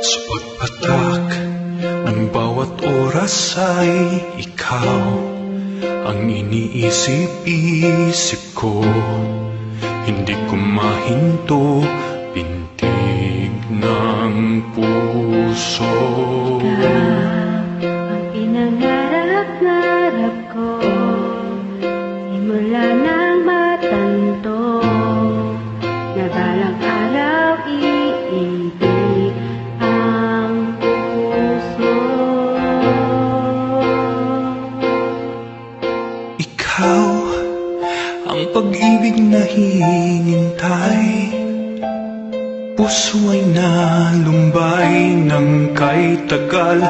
Sa pagpatak ng bawat oras ay ikaw ang iniisip-isip ko. Hindi ko mahinto pintig ng puso. Ang pinangarap-ngarap ko simula nang matanto na balang araw iibig ang puso. Ikaw ang pag-ibig na hinintay, puso ay nalumbay ng kay tagal.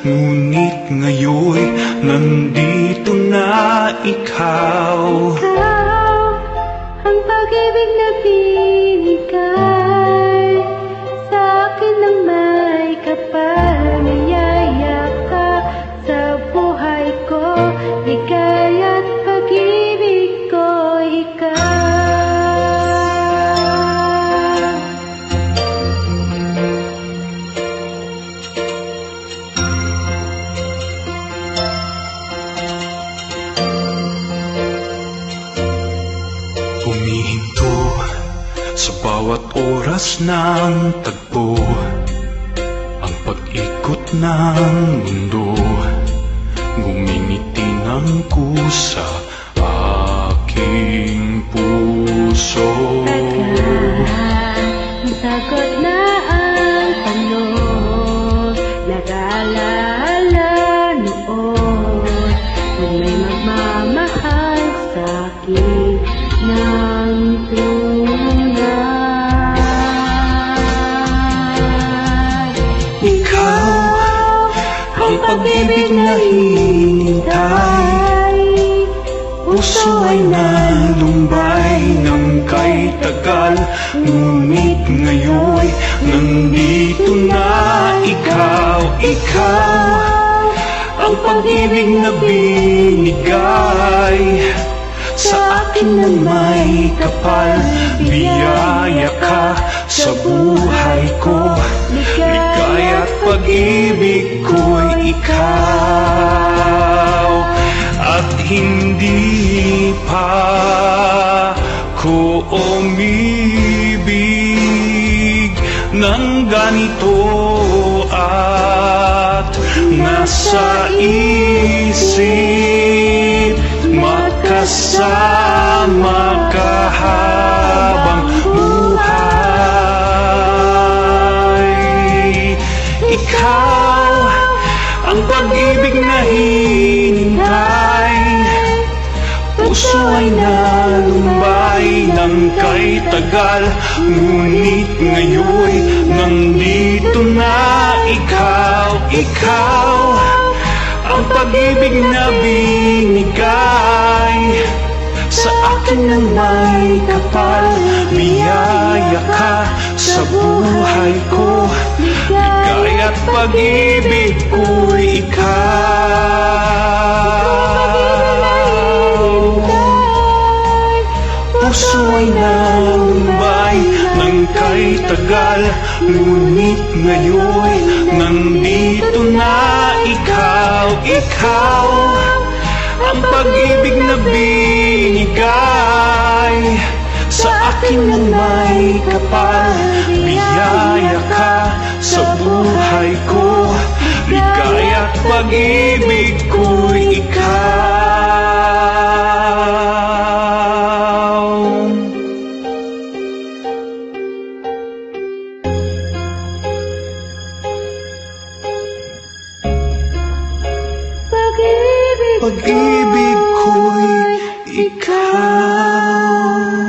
Ngunit ngayon nandito na ikaw. Ikaw ang pag-ibig na binigay sa akin ng may kapal. Niyaya ka sa buhay ko, ligaya't pag-ibig ko ikaw. Humihinto sa bawat oras ng tagpo, ang pag-ikot ng mundo. Ngumingiti ng kusa aking puso. Ang sagot na ang tanong, nag-aalala noon, kung may magmamahal sa'kin ng tunay. Ikaw ang pag-ibig na hinintay, puso ay nalumbay ng kay tagal. Ngunit ngayon nandito na ikaw. Ikaw ang pag-ibig na binigay sa akin ng may kapal. Biyaya ka sa buhay ko, ligaya't pag-ibig ko'y ikaw. At hindi pa ko umibig ng ganito, at nasa isip magkasama ka habang buhay. Ikaw ang pag-ibig na hinintay, puso ay nalumbay ng kay tagal. Ngunit ngayon nandito na ikaw. Ikaw ang pag-ibig na binigay sa akin ng may kapal. Biyaya ka sa buhay ko, ligaya't pag-ibig ko'y ikaw. Puso ay nalumbay ng kay tagal. Ngunit ngayon nandito na ikaw. Ikaw ang pag-ibig na binigay sa akin ng may kapal. Biyaya ka sa buhay ko, ligaya't pag-ibig ko'y ikaw. Pag-ibig ko'y ikaw.